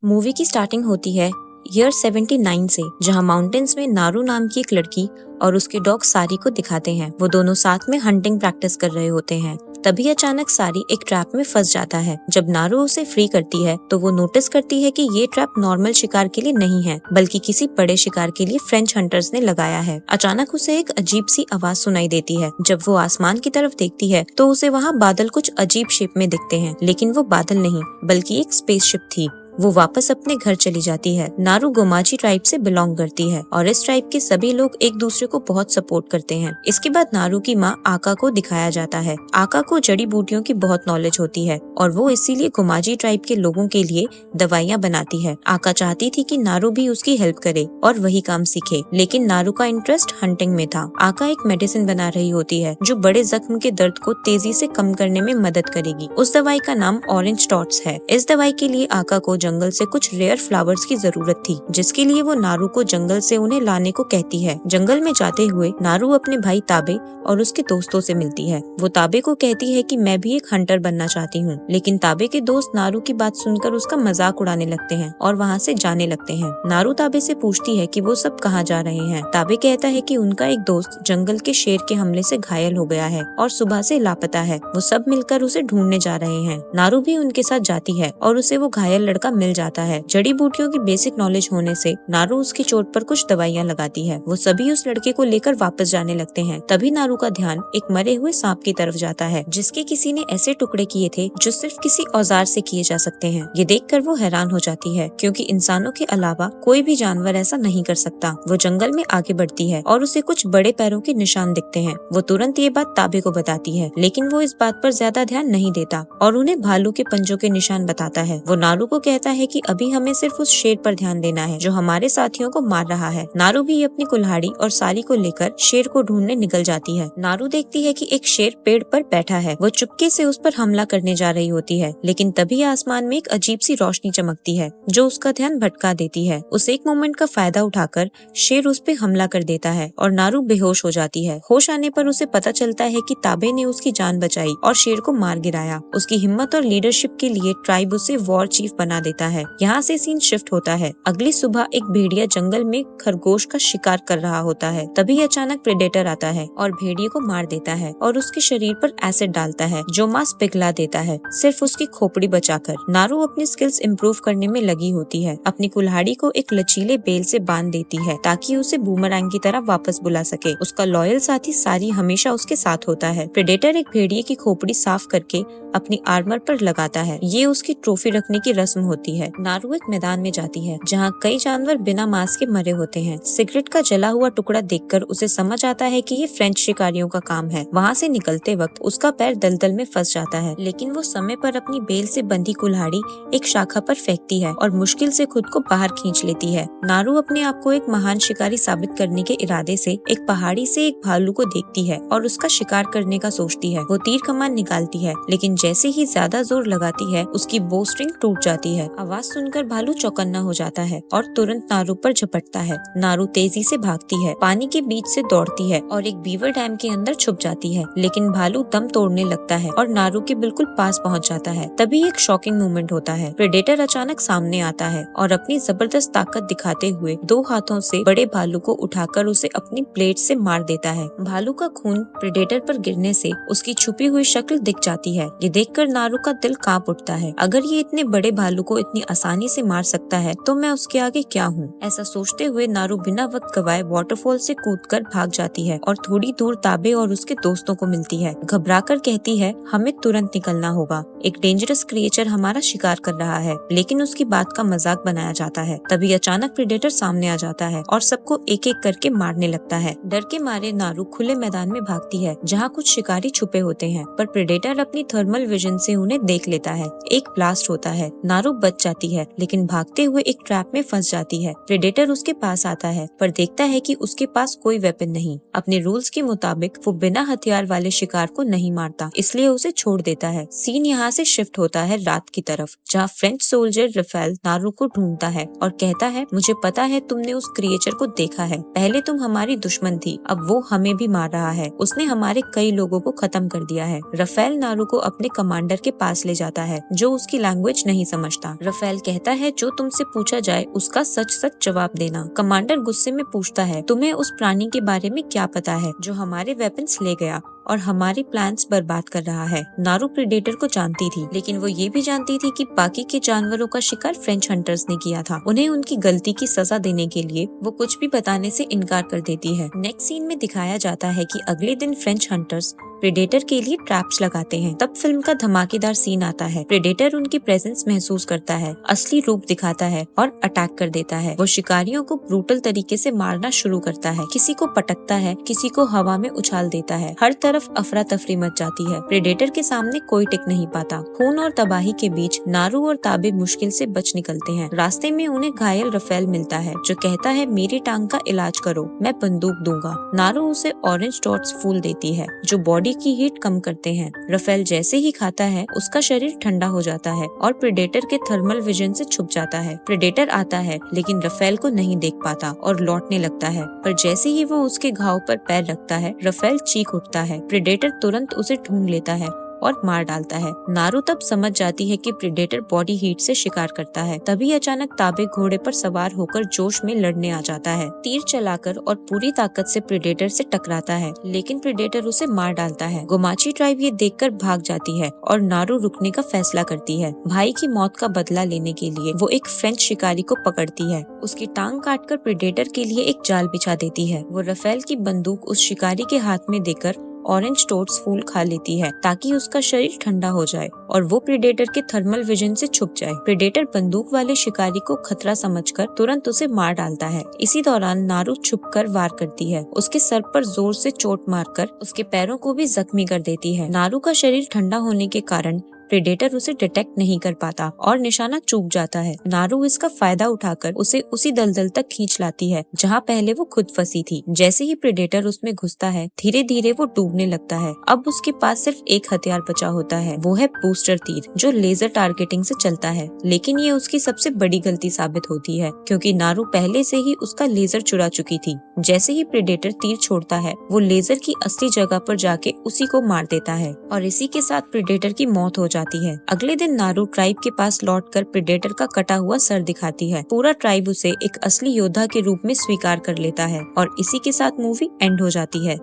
Movie की starting होती है ईयर 79 से, जहां माउंटेन्स में नारू नाम की एक लड़की और उसके डॉग सारी को दिखाते हैं। वो दोनों साथ में हंटिंग प्रैक्टिस कर रहे होते हैं। तभी अचानक सारी एक ट्रैप में फंस जाता है। जब नारू उसे फ्री करती है तो वो नोटिस करती है कि ये ट्रैप नॉर्मल शिकार के लिए नहीं है, बल्कि किसी बड़े शिकार के लिए फ्रेंच हंटर्स ने लगाया है। अचानक उसे एक अजीब सी आवाज सुनाई देती है। जब वो आसमान की तरफ देखती है तो उसे वहाँ बादल कुछ अजीब शेप में दिखते हैं, लेकिन वो बादल नहीं बल्कि एक स्पेसशिप थी। वो वापस अपने घर चली जाती है। नारू गोमाची ट्राइब से बिलोंग करती है और इस ट्राइब के सभी लोग एक दूसरे को बहुत सपोर्ट करते हैं। इसके बाद नारू की माँ आका को दिखाया जाता है। आका को जड़ी बूटियों की बहुत नॉलेज होती है और वो इसीलिए गोमाची ट्राइब के लोगों के लिए दवाइयाँ बनाती है। आका चाहती थी कि नारू भी उसकी हेल्प करे और वही काम सीखे, लेकिन नारू का इंटरेस्ट हंटिंग में था। आका एक मेडिसिन बना रही होती है जो बड़े जख्म के दर्द को तेजी से कम करने में मदद करेगी। उस दवाई का नाम ऑरेंज टॉट्स है। इस दवाई के लिए आका को जंगल से कुछ रेयर फ्लावर्स की जरूरत थी, जिसके लिए वो नारू को जंगल से उन्हें लाने को कहती है। जंगल में जाते हुए नारू अपने भाई ताबे और उसके दोस्तों से मिलती है। वो ताबे को कहती है कि मैं भी एक हंटर बनना चाहती हूँ, लेकिन ताबे के दोस्त नारू की बात सुनकर उसका मजाक उड़ाने लगते हैं और वहाँ से जाने लगते हैं। नारू ताबे से पूछती है कि वो सब कहाँ जा रहे हैं। ताबे कहता है कि उनका एक दोस्त जंगल के शेर के हमले से घायल हो गया है और सुबह से लापता है। वो सब मिलकर उसे ढूंढने जा रहे हैं। नारू भी उनके साथ जाती है और उसे वो घायल लड़का मिल जाता है। जड़ी बूटियों की बेसिक नॉलेज होने से नारू उसकी चोट पर कुछ दवाइयाँ लगाती है। वो सभी उस लड़के को लेकर वापस जाने लगते हैं। तभी नारू का ध्यान एक मरे हुए सांप की तरफ जाता है, जिसके किसी ने ऐसे टुकड़े किए थे जो सिर्फ किसी औजार से किए जा सकते हैं। ये देखकर वो हैरान हो जाती है, क्योंकि इंसानों के अलावा कोई भी जानवर ऐसा नहीं कर सकता। वो जंगल में आगे बढ़ती है और उसे कुछ बड़े पैरों के निशान दिखते हैं। वो तुरंत ये बात ताबे को बताती है, लेकिन वो इस बात पर ज्यादा ध्यान नहीं देता और उन्हें भालू के पंजों के निशान बताता है। वो नारू को कहता है कि अभी हमें सिर्फ उस शेर पर ध्यान देना है जो हमारे साथियों को मार रहा है। नारू भी अपनी कुल्हाड़ी और सारी को लेकर शेर को ढूंढने निकल जाती है। नारू देखती है कि एक शेर पेड़ पर बैठा है। वो चुपके से उस पर हमला करने जा रही होती है, लेकिन तभी आसमान में एक अजीब सी रोशनी चमकती है जो उसका ध्यान भटका देती है। उस एक मोमेंट का फायदा उठाकर शेर उस पे हमला कर देता है और नारू बेहोश हो जाती है। होश आने पर उसे पता चलता है कि ताबे ने उसकी जान बचाई और शेर को मार गिराया। उसकी हिम्मत और लीडरशिप के लिए ट्राइब उसे वॉर चीफ बना देता है। यहाँ से सीन शिफ्ट होता है। अगली सुबह एक भेड़िया जंगल में खरगोश का शिकार कर रहा होता है। तभी अचानक प्रेडेटर आता है और भेड़िए को मार देता है और उसके शरीर पर एसिड डालता है जो मांस पिघला देता है, सिर्फ उसकी खोपड़ी बचाकर। नारू अपनी स्किल्स इम्प्रूव करने में लगी होती है। अपनी कुल्हाड़ी को एक लचीले बेल से बांध देती है ताकि उसे बूमरैंग की तरह वापस बुला सके। उसका लॉयल साथी सारी हमेशा उसके साथ होता है। प्रेडेटर एक भेड़िए की खोपड़ी साफ करके अपनी आर्मर पर लगाता है। ये उसकी ट्रॉफी रखने की रस्म होती है। नारू एक मैदान में जाती है जहाँ कई जानवर बिना मांस के मरे होते हैं। सिगरेट का जला हुआ टुकड़ा देखकर उसे समझ आता है कि ये फ्रेंच शिकारियों का काम है। वहाँ से निकलते वक्त उसका पैर दलदल में फंस जाता है, लेकिन वो समय पर अपनी बेल से बंधी कुल्हाड़ी एक शाखा पर फेंकती है और मुश्किल से खुद को बाहर खींच लेती है। नारू अपने आप को एक महान शिकारी साबित करने के इरादे से एक पहाड़ी से एक भालू को देखती है और उसका शिकार करने का सोचती है। वो तीर कमान निकालती है, लेकिन जैसे ही ज्यादा जोर लगाती है उसकी बो स्ट्रिंग टूट जाती है। आवाज सुनकर भालू चौकन्ना हो जाता है और तुरंत नारू पर झपटता है। नारू तेजी से भागती है, पानी के बीच से दौड़ती है और एक बीवर डैम के अंदर छुप जाती है, लेकिन भालू दम तोड़ने लगता है और नारू के बिल्कुल पास पहुंच जाता है। तभी एक शॉकिंग मूवमेंट होता है। प्रेडेटर अचानक सामने आता है और अपनी जबरदस्त ताकत दिखाते हुए दो हाथों से बड़े भालू को उठाकर उसे अपनी प्लेट से मार देता है। भालू का खून प्रेडेटर पर गिरने से उसकी छुपी हुई शक्ल दिख जाती है। ये देखकर नारू का दिल कांप उठता है। अगर ये इतने बड़े भालू को इतनी आसानी से मार सकता है तो मैं उसके आगे क्या हूँ। ऐसा सोचते हुए नारू बिना वक्त गवाए वाटरफॉल से कूदकर भाग जाती है और थोड़ी दूर ताबे और उसके दोस्तों को मिलती है। घबराकर कहती है, हमें तुरंत निकलना होगा, एक डेंजरस क्रिएचर हमारा शिकार कर रहा है। लेकिन उसकी बात का मजाक बनाया जाता है। तभी अचानक प्रेडेटर सामने आ जाता है और सबको एक एक करके मारने लगता है। डर के मारे नारू खुले मैदान में भागती है जहाँ कुछ शिकारी छुपे होते हैं, पर प्रेडेटर अपनी थर्मल विजन से उन्हें देख लेता है। एक ब्लास्ट होता है। नारू बच जाती है, लेकिन भागते हुए एक ट्रैप में फंस जाती है। प्रेडेटर उसके पास आता है, पर देखता है कि उसके पास कोई वेपन नहीं। अपने रूल्स के मुताबिक वो बिना हथियार वाले शिकार को नहीं मारता, इसलिए उसे छोड़ देता है। सीन यहाँ से शिफ्ट होता है रात की तरफ, जहाँ फ्रेंच सोल्जर रफेल नारू को ढूंढता है और कहता है, मुझे पता है तुमने उस क्रिएचर को देखा है। पहले तुम हमारी दुश्मन थी, अब वो हमें भी मार रहा है। उसने हमारे कई लोगों को खत्म कर दिया है। रफेल नारू को अपने कमांडर के पास ले जाता है, जो उसकी लैंग्वेज नहीं समझता। राफेल कहता है जो तुमसे पूछा जाए उसका सच सच जवाब देना। कमांडर गुस्से में पूछता है तुम्हें उस प्राणी के बारे में क्या पता है जो हमारे वेपन्स ले गया और हमारी प्लान्स बर्बाद कर रहा है। नारू प्रेडेटर को जानती थी, लेकिन वो ये भी जानती थी कि बाकी के जानवरों का शिकार फ्रेंच हंटर्स ने किया था। उन्हें उनकी गलती की सजा देने के लिए वो कुछ भी बताने से इनकार कर देती है। नेक्स्ट सीन में दिखाया जाता है कि अगले दिन फ्रेंच हंटर्स प्रेडेटर के लिए ट्रैप्स लगाते हैं। तब फिल्म का धमाकेदार सीन आता है। प्रेडेटर उनकी प्रेजेंस महसूस करता है, असली रूप दिखाता है और अटैक कर देता है। वो शिकारियों को ब्रूटल तरीके से मारना शुरू करता है, किसी को पटकता है, किसी को हवा में उछाल देता है। हर तरफ अफरा तफरी मच जाती है। प्रेडेटर के सामने कोई टिक नहीं पाता। खून और तबाही के बीच नारू और ताबे मुश्किल से बच निकलते हैं। रास्ते में उन्हें घायल राफेल मिलता है जो कहता है मेरी टांग का इलाज करो, मैं बंदूक दूंगा। नारू उसे ऑरेंज डॉट्स फूल देती है जो बॉडी की हीट कम करते हैं। राफेल जैसे ही खाता है उसका शरीर ठंडा हो जाता है और प्रेडेटर के थर्मल विजन से छुप जाता है। प्रेडेटर आता है लेकिन राफेल को नहीं देख पाता और लौटने लगता है, पर जैसे ही वो उसके घाव पर पैर रखता है राफेल चीख उठता है। प्रेडेटर तुरंत उसे ढूंढ लेता है और मार डालता है। नारू तब समझ जाती है कि प्रेडेटर बॉडी हीट से शिकार करता है। तभी अचानक ताबे घोड़े पर सवार होकर जोश में लड़ने आ जाता है। तीर चलाकर और पूरी ताकत से प्रेडेटर से टकराता है, लेकिन प्रेडेटर उसे मार डालता है। गोमाची ट्राइब ये देखकर भाग जाती है और नारू रुकने का फैसला करती है। भाई की मौत का बदला लेने के लिए वो एक फ्रेंच शिकारी को पकड़ती है। उसकी टांग काटकर प्रेडेटर के लिए एक जाल बिछा देती है। वो राफेल की बंदूक उस शिकारी के हाथ में देकर ऑरेंज टोट्स फूल खा लेती है ताकि उसका शरीर ठंडा हो जाए और वो प्रेडेटर के थर्मल विजन से छुप जाए। प्रेडेटर बंदूक वाले शिकारी को खतरा समझकर तुरंत उसे मार डालता है। इसी दौरान नारू छुपकर वार करती है। उसके सर पर जोर से चोट मारकर उसके पैरों को भी जख्मी कर देती है। नारू का शरीर ठंडा होने के कारण प्रेडेटर उसे डिटेक्ट नहीं कर पाता और निशाना चूक जाता है। नारू इसका फायदा उठाकर उसे उसी दलदल तक खींच लाती है जहाँ पहले वो खुद फंसी थी। जैसे ही प्रेडेटर उसमें घुसता है धीरे धीरे वो डूबने लगता है। अब उसके पास सिर्फ एक हथियार बचा होता है, वो है बूस्टर तीर जो लेजर टारगेटिंग से चलता है। लेकिन ये उसकी सबसे बड़ी गलती साबित होती है क्योंकि नारू पहले से ही उसका लेजर चुरा चुकी थी। जैसे ही प्रेडेटर तीर छोड़ता है वो लेजर की असली जगह पर जाके उसी को मार देता है और इसी के साथ प्रेडेटर की मौत हो जाती है। अगले दिन नारू ट्राइब के पास लौटकर प्रेडेटर का कटा हुआ सर दिखाती है। पूरा ट्राइब उसे एक असली योद्धा के रूप में स्वीकार कर लेता है और इसी के साथ मूवी एंड हो जाती है।